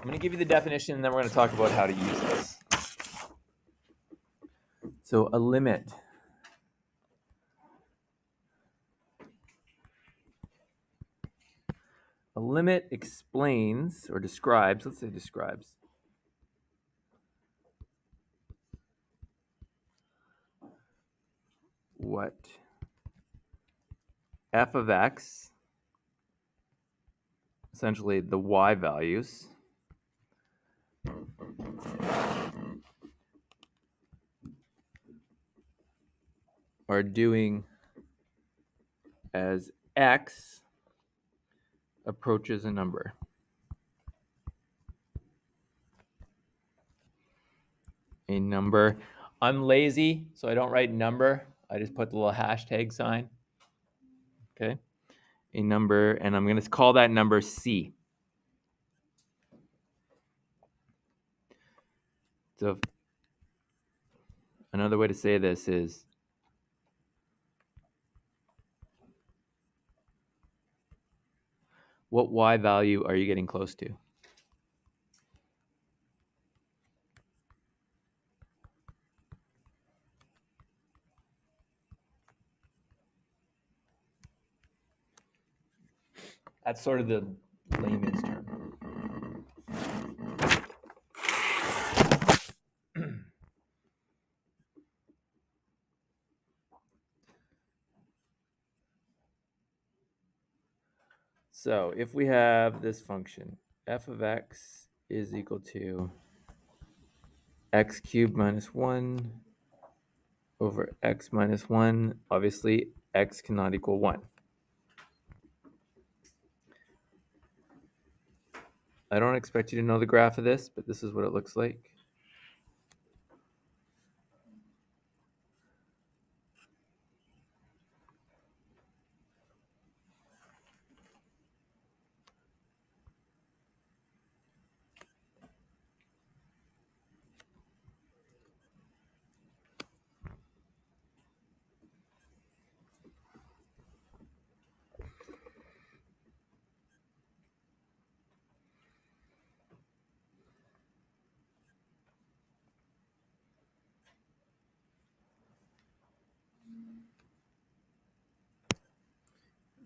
I'm going to give you the definition, and then we're going to talk about how to use this. So a limit. A limit explains or describes, let's say describes, what f of x, essentially the y values, are doing as x approaches a number. A number. I'm lazy, so I don't write number. I just put the little hashtag sign. Okay. A number, and I'm going to call that number C. So another way to say this is what y value are you getting close to? That's sort of the layman's term. So if we have this function, f of x is equal to x cubed minus 1 over x minus 1, obviously x cannot equal 1. I don't expect you to know the graph of this, but this is what it looks like.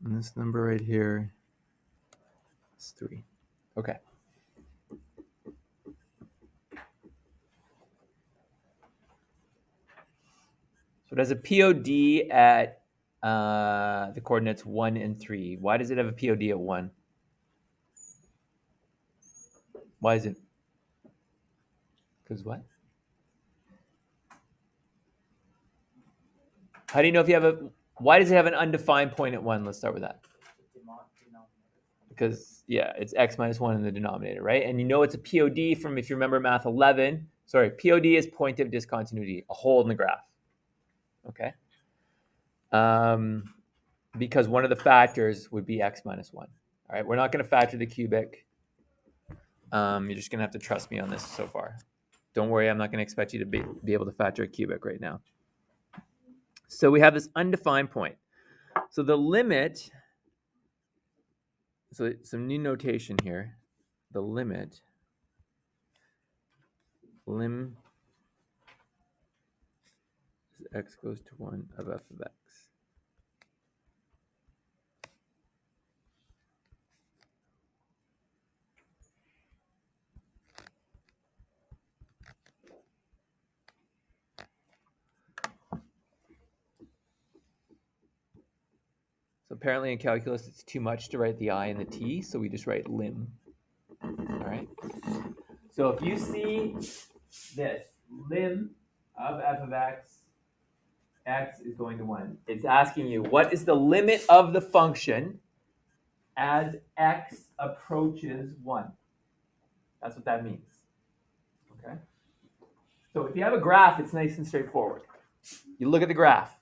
And this number right here is 3. Okay. So it has a POD at the coordinates 1 and 3. Why does it have a POD at 1? Why is it? Because what? How do you know if you have a... Why does it have an undefined point at 1? Let's start with that. Because, yeah, it's x minus 1 in the denominator, right? And you know it's a POD from, if you remember math 11. Sorry, POD is point of discontinuity, a hole in the graph. Okay? Because one of the factors would be x minus 1. All right, we're not going to factor the cubic. You're just going to have to trust me on this so far. Don't worry, I'm not going to expect you to be able to factor a cubic right now. So we have this undefined point. So the limit, so some new notation here. The limit, lim x goes to 1 of f of x. So apparently in calculus, it's too much to write the I and the T, so we just write lim. All right. So if you see this, lim of f of x, x is going to 1. It's asking you, what is the limit of the function as x approaches 1? That's what that means. Okay. So if you have a graph, it's nice and straightforward. You look at the graph.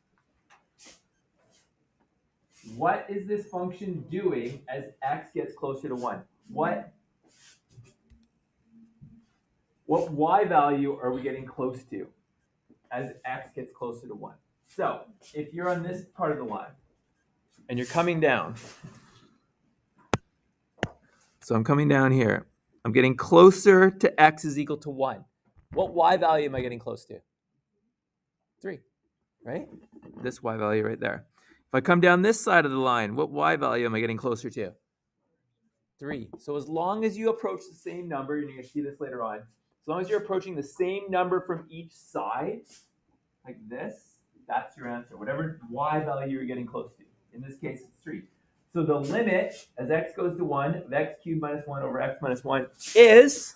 What is this function doing as x gets closer to 1? What y value are we getting close to as x gets closer to 1? So if you're on this part of the line and you're coming down, so I'm coming down here, I'm getting closer to x is equal to 1. What y value am I getting close to? 3, right? This y value right there. If I come down this side of the line, what y value am I getting closer to? 3. So as long as you approach the same number, and you're going to see this later on, as long as you're approaching the same number from each side, like this, that's your answer. Whatever y value you're getting close to. In this case, it's 3. So the limit, as x goes to 1, of x cubed minus 1 over x minus 1 is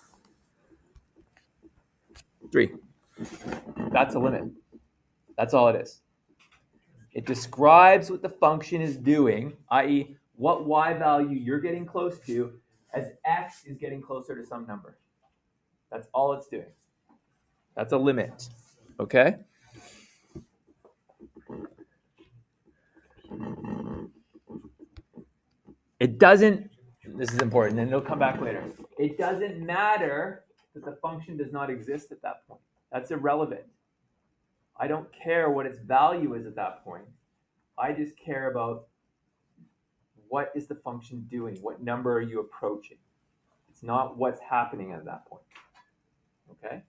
3. That's a limit. That's all it is. It describes what the function is doing, i.e., what y value you're getting close to as x is getting closer to some number. That's all it's doing. That's a limit. Okay? It doesn't, this is important, and it'll come back later. It doesn't matter that the function does not exist at that point. That's irrelevant. I don't care what its value is at that point. I just care about what is the function doing? What number are you approaching? It's not what's happening at that point. Okay?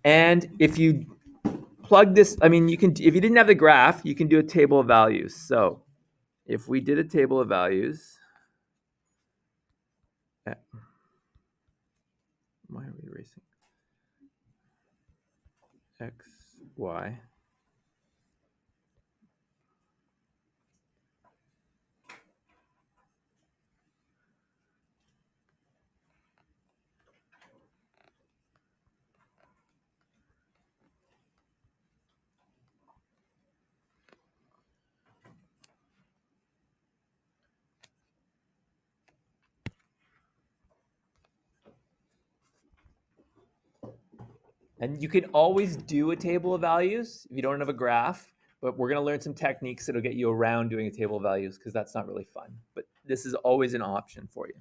And if you plug this, I mean, you can, if you didn't have the graph, you can do a table of values. So if we did a table of values, why are we erasing? X, Y. And you can always do a table of values if you don't have a graph, but we're going to learn some techniques that'll get you around doing a table of values because that's not really fun. But this is always an option for you.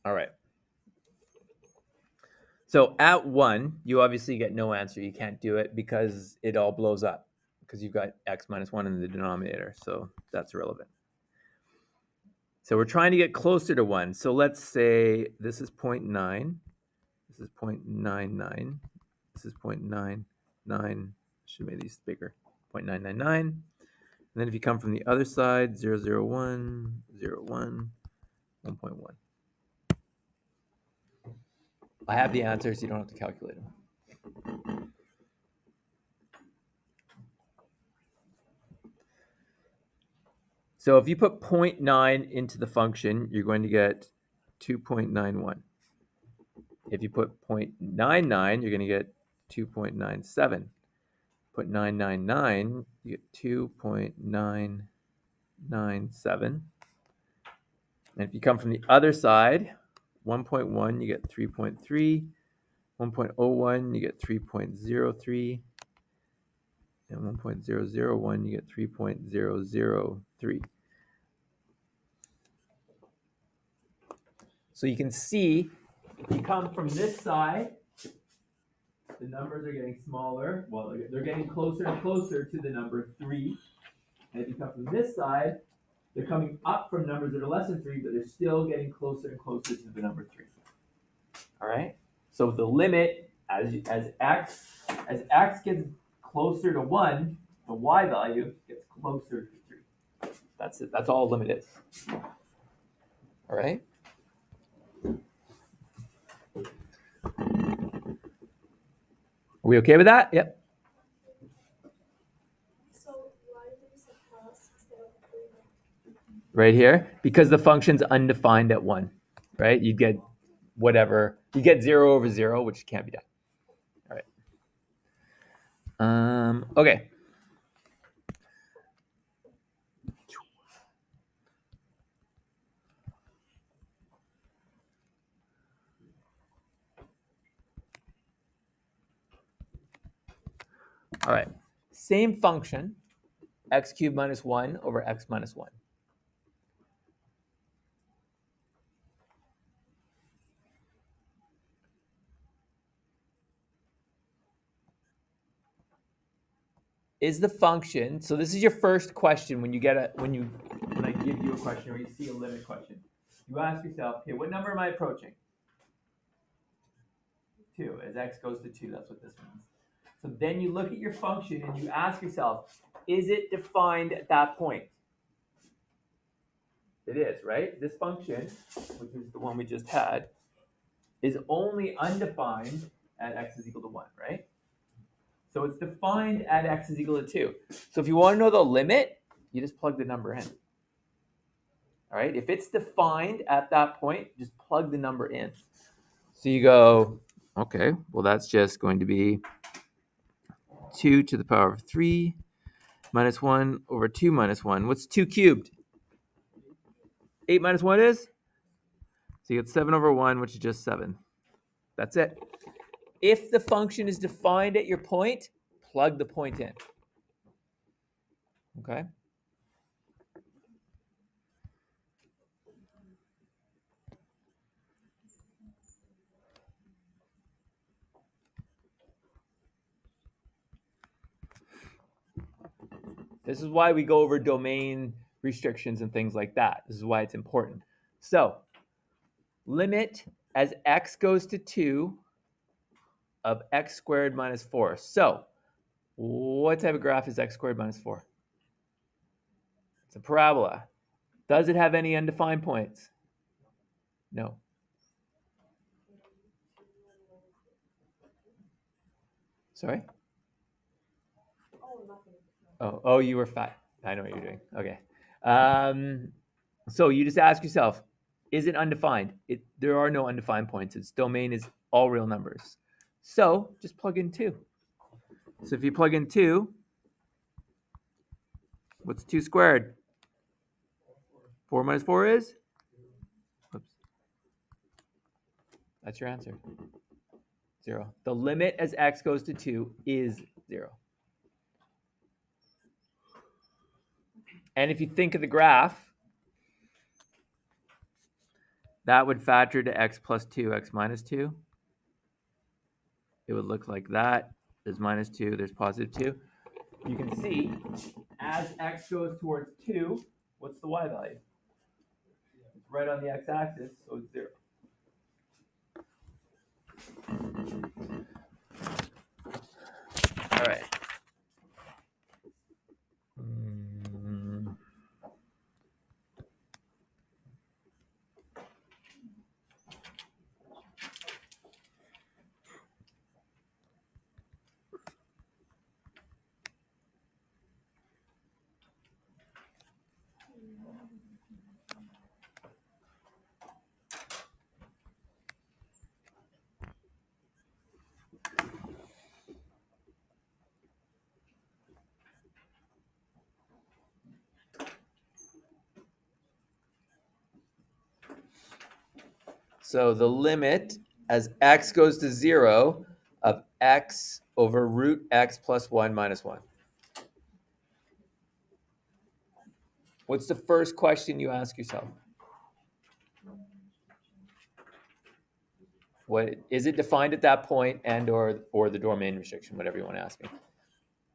All right. So at 1, you obviously get no answer. You can't do it because it all blows up because you've got x minus 1 in the denominator. So that's irrelevant. So we're trying to get closer to 1. So let's say this is 0.9. This is 0.99. This is 0.99. Should have made these bigger. 0.999. And then if you come from the other side, 0.001, 0.1, 1.1. I have the answers. You don't have to calculate them. So if you put 0.9 into the function, you're going to get 2.91. If you put 0.99, you're going to get 2.97. Put 999, you get 2.997. And if you come from the other side, 1.1, you get 3.3. 1.01, you get 3.03. And 1.001, you get 3.003. So you can see, if you come from this side, the numbers are getting smaller. Well, they're getting closer and closer to the number 3. And if you come from this side, they're coming up from numbers that are less than 3, but they're still getting closer and closer to the number 3. All right? So the limit, as x gets closer to 1, the y value gets closer to 3. That's it. That's all a limit is. All right? Are we okay with that? Yep. So why did you say plus instead of 3? Right here, because the function's undefined at 1, right? You get whatever. You get 0 over 0, which can't be done. All right. Okay. All right. Same function, x cubed minus 1 over x minus 1. is the function, so this is your first question when I give you a question or you see a limit question. You ask yourself, okay, what number am I approaching? 2, as x goes to 2, that's what this means. So then you look at your function and you ask yourself, is it defined at that point? It is, right? This function, which is the one we just had, is only undefined at x is equal to 1, right? So it's defined at x is equal to 2. So if you want to know the limit, you just plug the number in. All right, if it's defined at that point, just plug the number in. So you go, okay, well, that's just going to be 2 to the power of 3 minus 1 over 2 minus 1. What's 2 cubed? 8 minus 1 is? So you get 7 over 1, which is just 7. That's it. If the function is defined at your point, plug the point in. Okay? This is why we go over domain restrictions and things like that. This is why it's important. So, limit as x goes to 2 of x squared minus 4. So, what type of graph is x squared minus 4? It's a parabola. Does it have any undefined points? No. Sorry? Oh, you were fat. I know what you're doing. Okay. So you just ask yourself, is it undefined? There are no undefined points. Its domain is all real numbers. So just plug in 2. So if you plug in 2, what's 2 squared? 4 minus 4 is? Oops. That's your answer. 0. The limit as x goes to 2 is 0. And if you think of the graph, that would factor to x plus 2, x minus 2. It would look like that. There's minus 2, there's positive 2. You can see, as x goes towards 2, what's the y value? It's right on the x-axis, so it's 0. All right. So the limit as x goes to 0 of x over root x plus 1 minus 1. What's the first question you ask yourself? What is it defined at that point and or the domain restriction, whatever you want to ask me?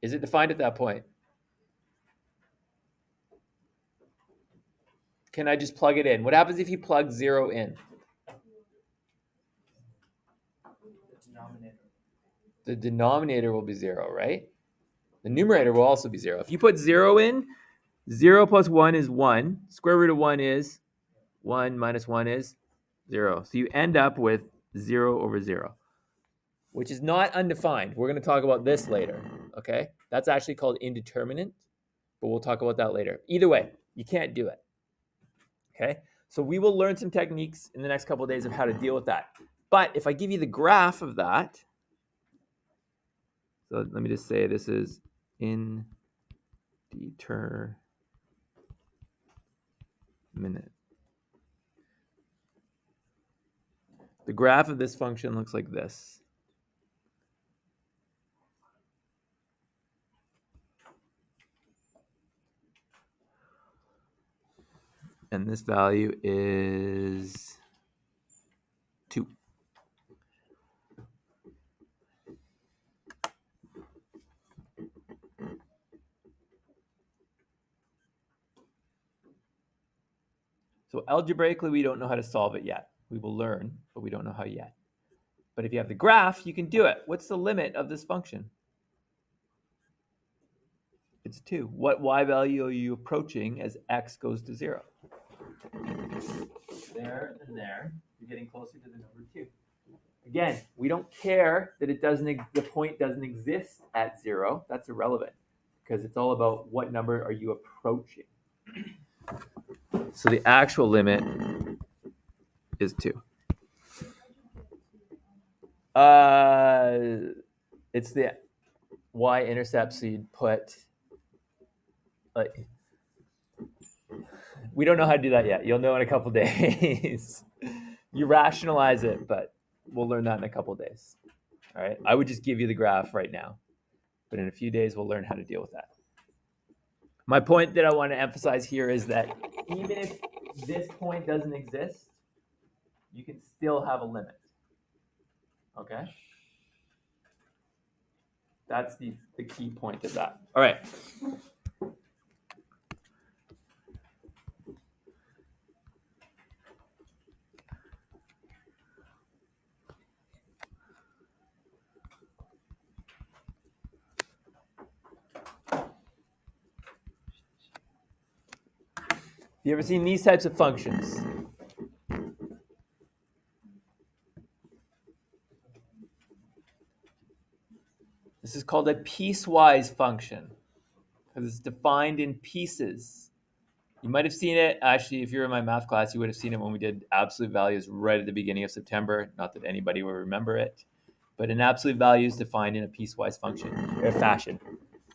Is it defined at that point? Can I just plug it in? What happens if you plug 0 in? The denominator will be 0, right? The numerator will also be 0. If you put 0 in, 0 plus 1 is 1. Square root of 1 is 1 minus 1 is 0. So you end up with 0 over 0, which is not undefined. We're going to talk about this later, okay? That's actually called indeterminate, but we'll talk about that later. Either way, you can't do it, okay? So we will learn some techniques in the next couple of days of how to deal with that. But if I give you the graph of that, so let me just say this is indeterminate. The graph of this function looks like this. And this value is 2. algebraically, we don't know how to solve it yet. We will learn, but we don't know how yet. But if you have the graph, you can do it. What's the limit of this function? It's 2. What y value are you approaching as x goes to 0? There and there. You're getting closer to the number 2. Again, we don't care that the point doesn't exist at 0. That's irrelevant because it's all about what number are you approaching. So the actual limit is 2. It's the y-intercept, so you'd put, like, we don't know how to do that yet. You'll know in a couple days. You rationalize it, but we'll learn that in a couple days. All right. I would just give you the graph right now, but in a few days, we'll learn how to deal with that. My point that I want to emphasize here is that even if this point doesn't exist, you can still have a limit. Okay? That's the key point of that. All right. You ever seen these types of functions? This is called a piecewise function because it's defined in pieces. You might have seen it, actually, if you're in my math class, you would have seen it when we did absolute values right at the beginning of September. Not that anybody will remember it, but an absolute value is defined in a piecewise fashion.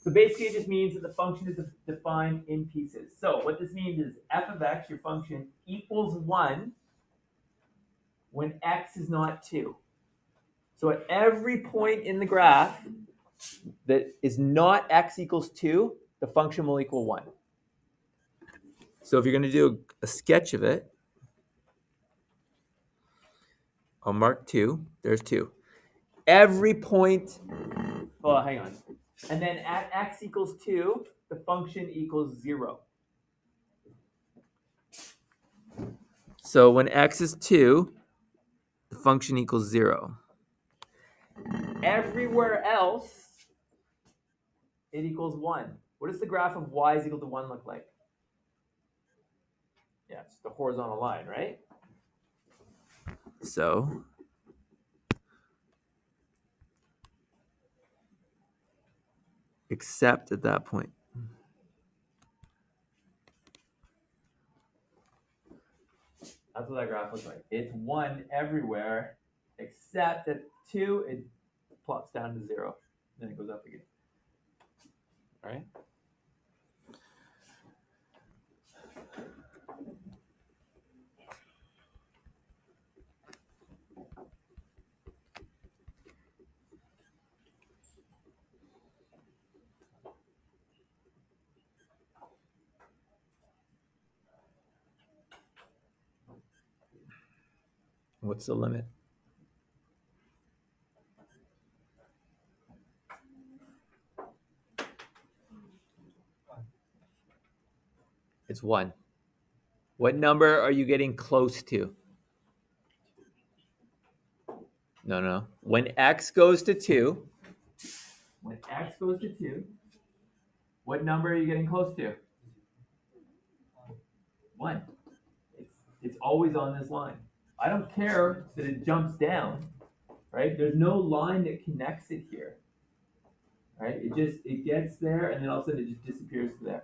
So basically, it just means that the function is defined in pieces. So what this means is f of x, your function, equals 1 when x is not 2. So at every point in the graph that is not x equals 2, the function will equal 1. So if you're going to do a sketch of it, I'll mark 2. There's 2. Every point, well, hang on. And then at x equals 2, the function equals 0. So when x is 2, the function equals 0. Everywhere else, it equals 1. What does the graph of y is equal to 1 look like? Yeah, it's the horizontal line, right? So except at that point. That's what that graph looks like. It's 1 everywhere, except at 2, it plops down to 0. Then it goes up again. All right? What's the limit? It's 1. What number are you getting close to? No. When x goes to 2, what number are you getting close to? 1. It's always on this line. I don't care that it jumps down, right? There's no line that connects it here, right? It gets there, and then all of a sudden it just disappears to there.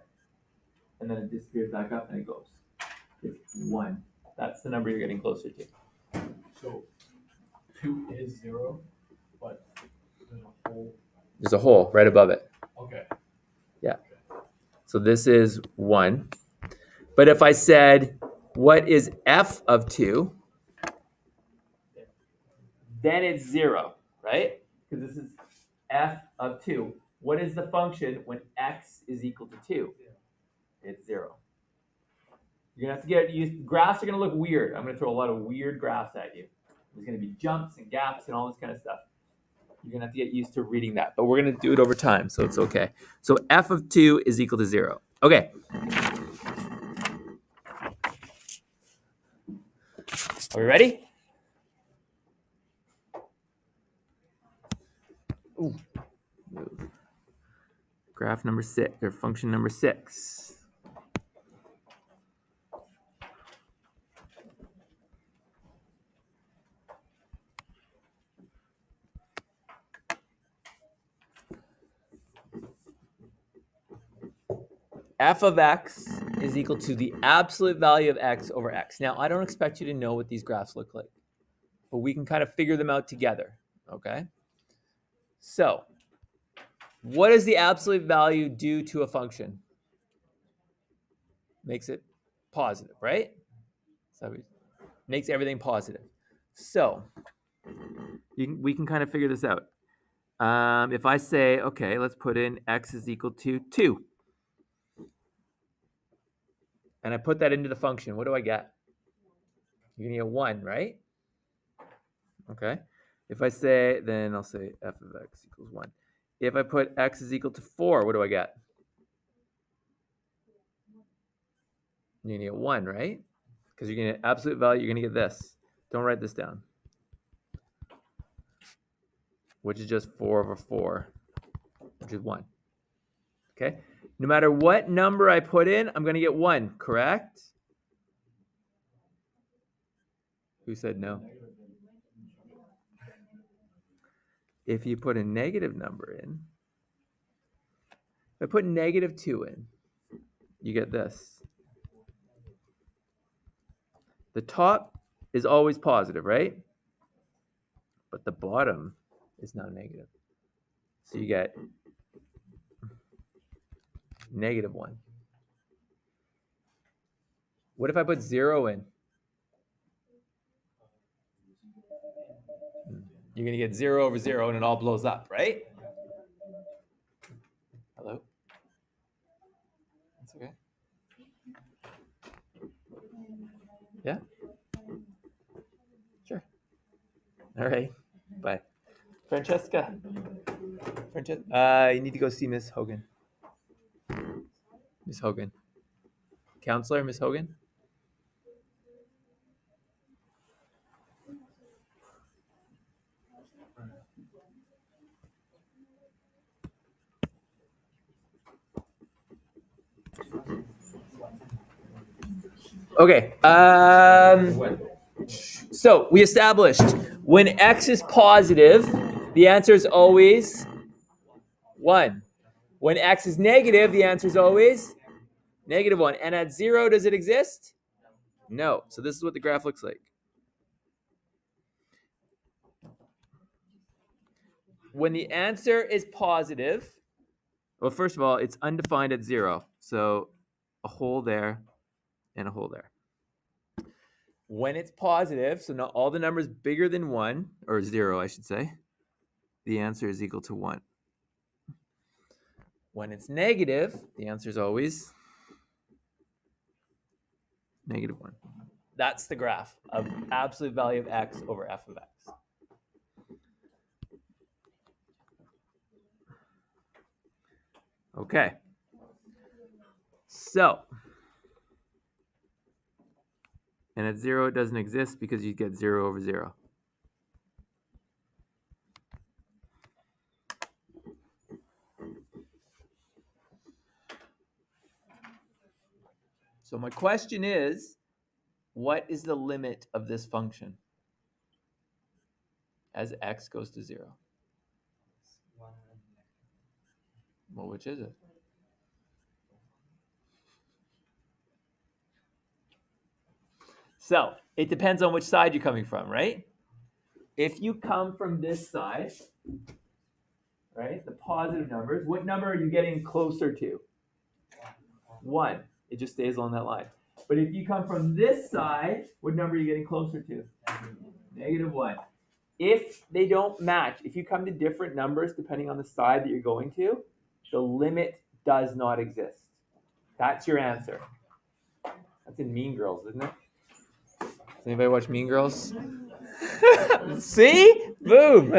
And then it disappears back up, and it goes. It's 1. That's the number you're getting closer to. So 2 is 0, but there's a hole. There's a hole right above it. Okay. Yeah. So this is 1. But if I said, what is f of 2? Then it's 0, right? Because this is f of 2. What is the function when x is equal to 2? It's 0. You're going to have to get used. Graphs are going to look weird. I'm going to throw a lot of weird graphs at you. There's going to be jumps and gaps and all this kind of stuff. You're going to have to get used to reading that. But we're going to do it over time, so it's okay. So f of 2 is equal to 0. Okay. Are we ready? Ooh. Graph number 6, or function number 6. F of x is equal to the absolute value of x over x. Now, I don't expect you to know what these graphs look like, but we can kind of figure them out together, okay? So, what does the absolute value do to a function? Makes it positive, right? So it makes everything positive. So, we can kind of figure this out. If I say, okay, let's put in x is equal to 2. And I put that into the function, what do I get? You're going to get 1, right? Okay. If I say, then I'll say f of x equals 1. If I put x is equal to 4, what do I get? You're going to get 1, right? Because you're going to get absolute value, you're going to get this. Don't write this down. Which is just 4 over 4, which is 1. Okay? No matter what number I put in, I'm going to get 1, correct? Who said no? If you put a negative number in, if I put negative 2 in, you get this. The top is always positive, right? But the bottom is now negative. So you get negative 1. What if I put 0 in? You're going to get 0 over 0 and it all blows up, right? Hello? That's okay. Yeah? Sure. All right. Bye. Francesca. You need to go see Miss Hogan. Miss Hogan. Counselor, Miss Hogan? Okay. So we established when x is positive, the answer is always 1. When x is negative, the answer is always negative 1. And at 0, does it exist? No. So this is what the graph looks like. When the answer is positive, well, first of all, it's undefined at 0. So a hole there and a hole there. When it's positive, so not all the numbers bigger than 1, or 0, I should say, the answer is equal to 1. When it's negative, the answer is always negative 1. That's the graph of absolute value of x over f of x. Okay. So, and at 0, it doesn't exist because you get 0 over 0. So my question is, what is the limit of this function as x goes to 0? Well, which is it? So it depends on which side you're coming from, right? If you come from this side, right, the positive numbers, what number are you getting closer to? 1. It just stays along that line. But if you come from this side, what number are you getting closer to? Negative 1. If they don't match, if you come to different numbers depending on the side that you're going to, the limit does not exist. That's your answer. That's in Mean Girls, isn't it? Does anybody watch Mean Girls? See? Boom.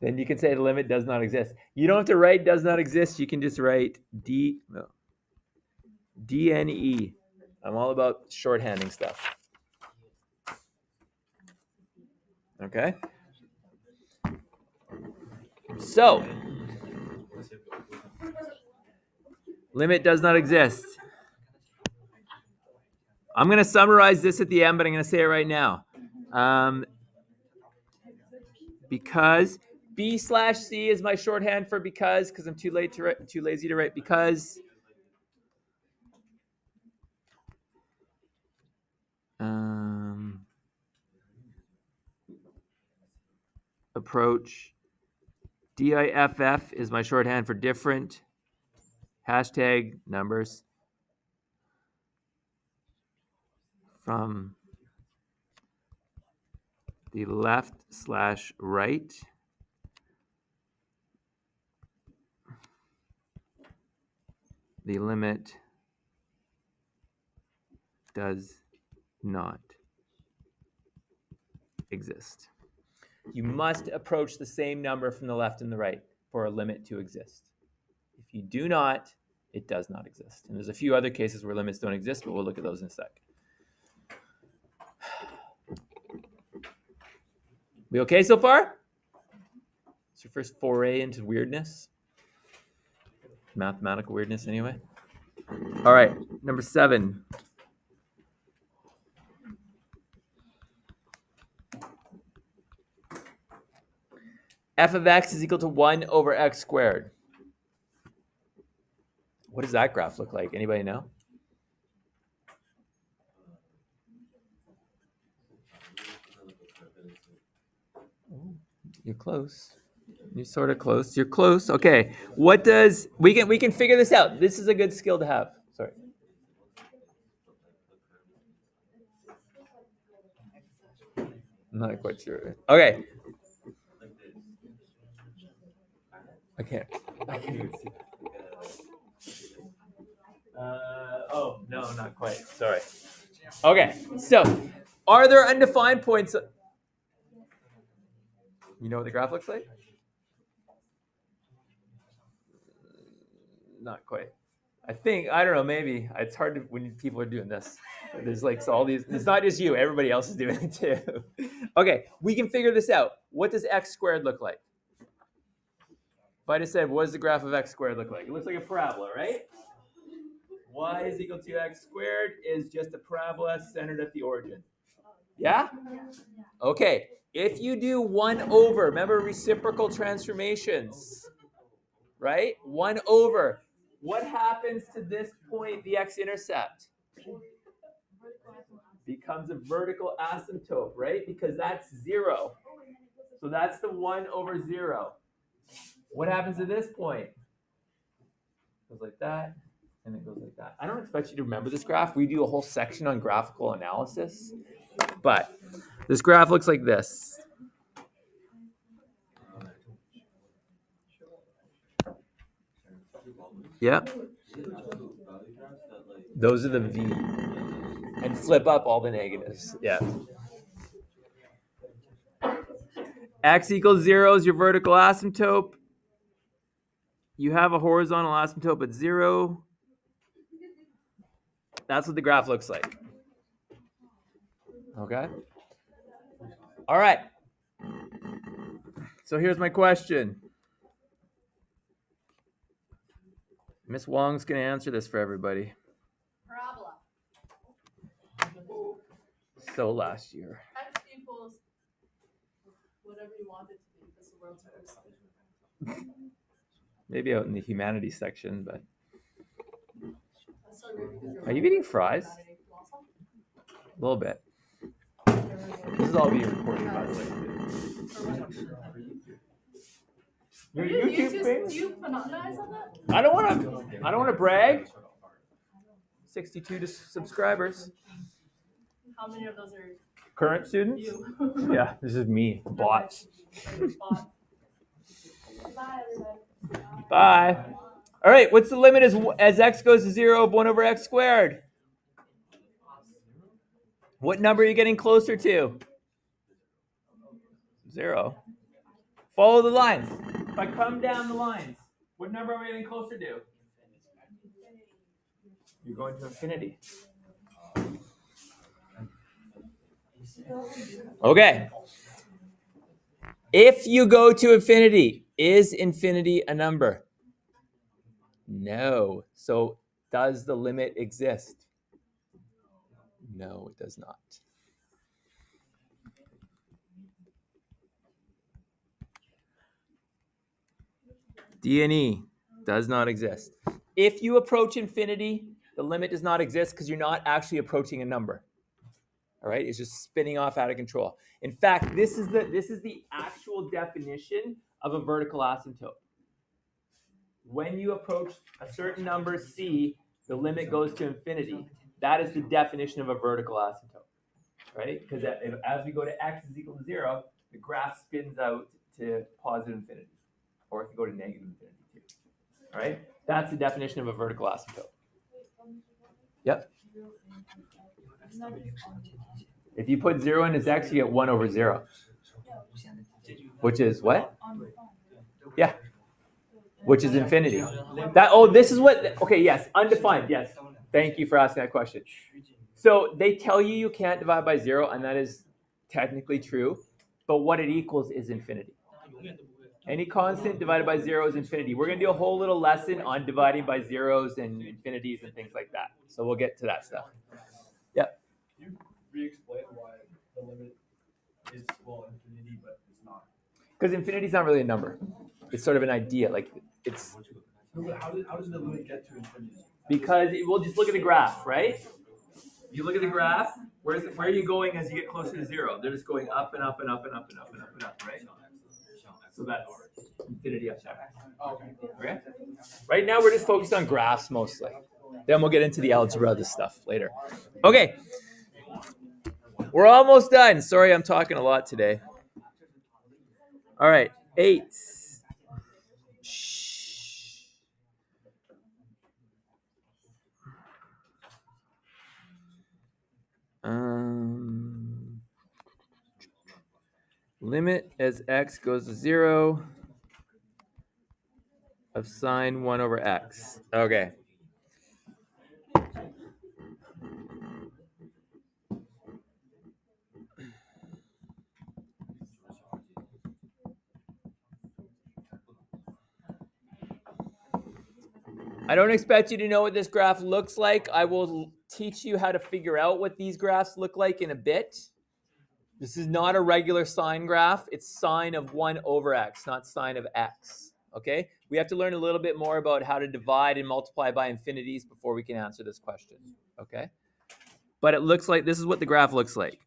then you can say the limit does not exist. You don't have to write does not exist. You can just write DNE. I'm all about shorthanding stuff. Okay? So, limit does not exist. I'm going to summarize this at the end, but I'm going to say it right now. Because B/C is my shorthand for because I'm too lazy to write because. Approach. DIFF is my shorthand for different. Hashtag numbers from the left/right. The limit does not exist. You must approach the same number from the left and the right for a limit to exist. If you do not, it does not exist. And there's a few other cases where limits don't exist, but we'll look at those in a sec. We okay so far? It's your first foray into weirdness. Mathematical weirdness, anyway. All right, number 7. F of x is equal to 1 over x squared. What does that graph look like? Anybody know? You're close. You're sort of close. You're close. Okay. What does we can figure this out. This is a good skill to have. Sorry. I'm not quite sure. Okay. I can't even see that. Oh, no, not quite. Sorry. Okay. So, are there undefined points? You know what the graph looks like? Not quite. I don't know, maybe. It's hard to, when people are doing this. There's like all these, it's not just you, everybody else is doing it too. Okay, we can figure this out. What does x squared look like? If I just said, what does the graph of x squared look like? It looks like a parabola, right? Y is equal to x squared is just a parabola centered at the origin. Yeah? Okay, if you do 1 over, remember reciprocal transformations, right? 1 over. What happens to this point, the x-intercept? Becomes a vertical asymptote, right? Because that's 0. So that's the 1 over 0. What happens to this point? It goes like that, and it goes like that. I don't expect you to remember this graph. We do a whole section on graphical analysis. But this graph looks like this. Yeah. Those are the V. And flip up all the negatives. Yeah. X equals 0 is your vertical asymptote. You have a horizontal asymptote at 0. That's what the graph looks like. Okay? All right. So here's my question. Miss Wong's going to answer this for everybody. Parabola. So last year. X equals whatever you want it to be because the world's very simple. Maybe out in the humanities section, but. That's so weird because you're Are you eating fries? A little bit. This is all being recorded, by the way. Your YouTube thing? Do you monetize on that? I don't want to brag. 62 subscribers. How many of those are Current students? you? Yeah, this is me. Bots. Bot. Bye, everybody. Bye. All right, what's the limit as x goes to 0 of 1 over x squared? What number are you getting closer to? 0. Follow the lines. If I come down the lines, what number am I getting closer to? You're going to infinity. Okay. If you go to infinity, is infinity a number? No. So does the limit exist? No, it does not. D and E does not exist. If you approach infinity, the limit does not exist because you're not actually approaching a number. All right, it's just spinning off out of control. In fact, this is the actual definition of a vertical asymptote. When you approach a certain number c, the limit goes to infinity. That is the definition of a vertical asymptote, right? Because as we go to x is equal to 0, the graph spins out to positive infinity, or it can go to negative infinity too. All right, that's the definition of a vertical asymptote. Yep. If you put 0 in as x, you get 1 over 0. Which is what? Yeah. Which is infinity. This is what, okay, yes, undefined, yes. Thank you for asking that question. So they tell you can't divide by 0, and that is technically true, but what it equals is infinity. Any constant divided by 0 is infinity. We're going to do a whole little lesson on dividing by zeros and infinities and things like that. So we'll get to that stuff. Yep. Can you re-explain why the limit is, well, infinity, but it's not? Because infinity is not really a number. It's sort of an idea. Like it's. No, but how does the limit get to infinity? Because we'll just look at the graph, right? You look at the graph. Where are you going as you get closer to 0? They're just going up and up and up and up and up and up and up, right? So that's infinity up there. Okay. Right now we're just focused on graphs mostly. Then we'll get into the algebra of this stuff later. Okay. We're almost done. Sorry, I'm talking a lot today. All right. 8. Shh. Limit as x goes to 0 of sine 1 over x. Okay. I don't expect you to know what this graph looks like. I will teach you how to figure out what these graphs look like in a bit. This is not a regular sine graph. It's sine of 1 over x, not sine of x. Okay? We have to learn a little bit more about how to divide and multiply by infinities before we can answer this question. Okay? But it looks like this is what the graph looks like.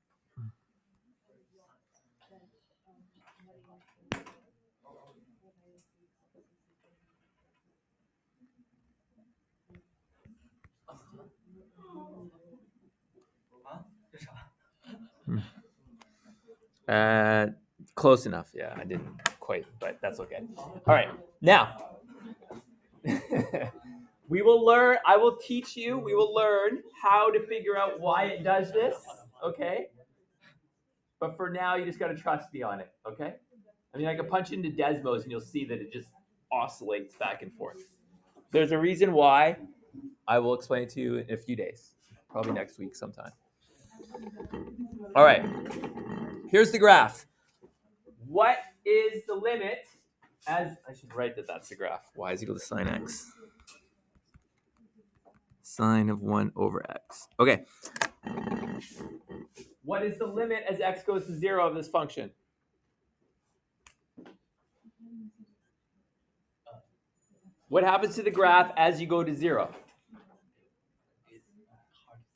Close enough. Yeah, I didn't quite, but that's okay. All right. Now, we will teach you, we will learn how to figure out why it does this, okay? But for now, you just got to trust me on it, okay? I mean, I can punch into Desmos and you'll see that it just oscillates back and forth. There's a reason why. I will explain it to you in a few days, probably next week sometime. All right. Here's the graph. What is the limit as, I should write that that's the graph. Y is equal to sine x. Sine of 1 over x. Okay. What is the limit as x goes to 0 of this function? What happens to the graph as you go to 0?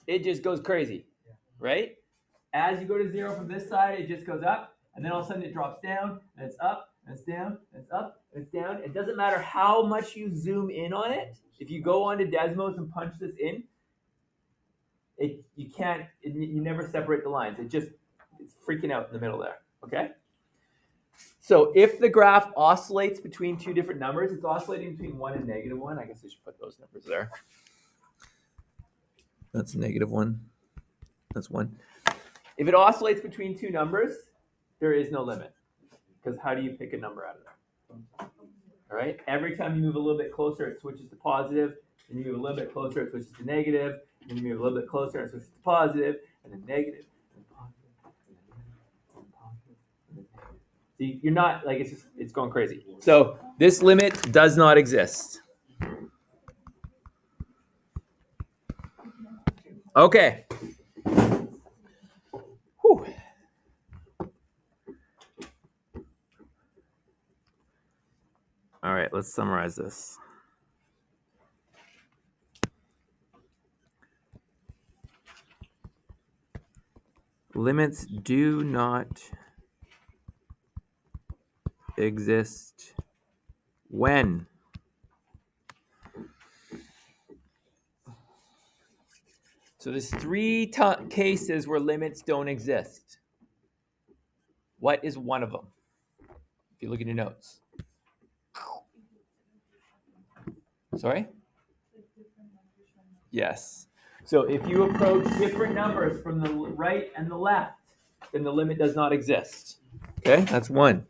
It just goes crazy, right? As you go to 0 from this side, it just goes up, and then all of a sudden it drops down, and it's up, and it's down, and it's up, and it's down. It doesn't matter how much you zoom in on it. If you go onto Desmos and punch this in, you never separate the lines. It's freaking out in the middle there, okay? So if the graph oscillates between two different numbers, it's oscillating between 1 and -1. I guess I should put those numbers there. That's -1. That's 1. If it oscillates between two numbers, there is no limit. Because how do you pick a number out of there? All right. Every time you move a little bit closer, it switches to positive. Then you move a little bit closer, it switches to negative. Then you move a little bit closer, it switches to positive, and then negative, and then positive, and then negative, and then positive, and then negative. See, you're not like it's going crazy. So this limit does not exist. Okay. Whew. All right, let's summarize this. Limits do not exist when so there's three cases where limits don't exist. What is one of them? If you look at your notes. Sorry? Yes. So if you approach different numbers from the right and the left, then the limit does not exist. Okay, that's one.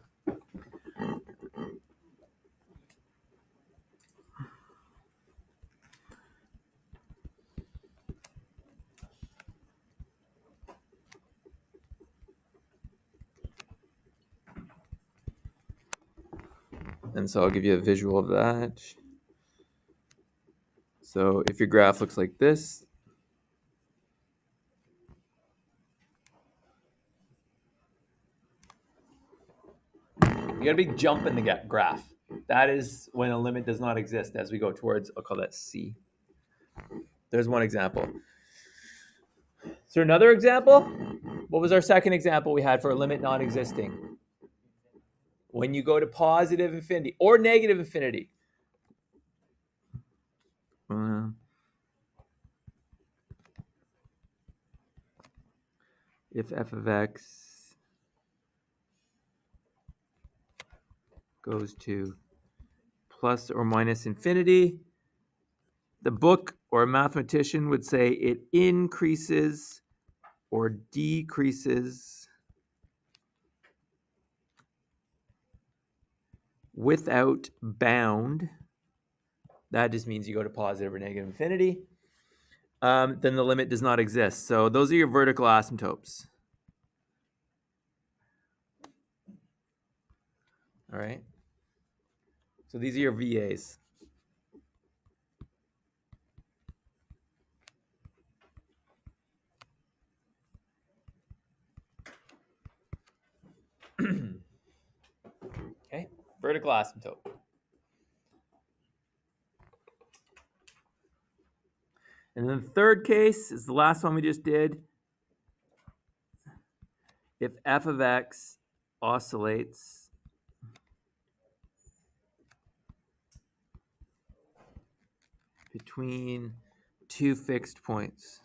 And so I'll give you a visual of that. So if your graph looks like this, you got a big jump in the graph. That is when a limit does not exist as we go towards, I'll call that C. There's one example. Is there another example? What was our second example we had for a limit not existing? When you go to positive infinity or negative infinity. If f of x goes to plus or minus infinity, the book or a mathematician would say it increases or decreases without bound. That just means you go to positive or negative infinity. Then the limit does not exist. So those are your vertical asymptotes. All right. So these are your VAs. Okay, vertical asymptote. And then the third case is the last one we just did. If f of x oscillates between two fixed points.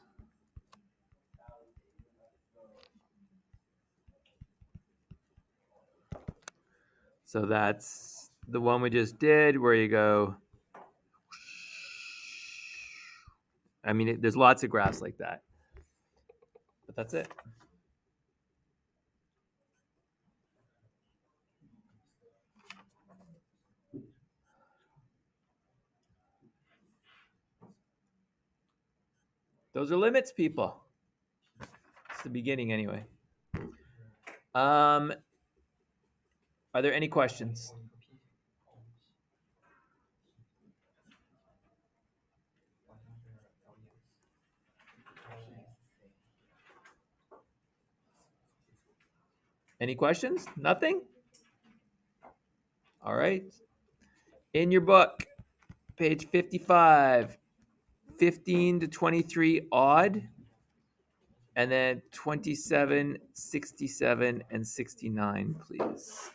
So that's the one we just did where you go. I mean, there's lots of graphs like that. But that's it. Those are limits, people. It's the beginning anyway. Are there any questions? Any questions? Nothing? All right. In your book, page 55, 15 to 23 odd, and then 27, 67, and 69, please.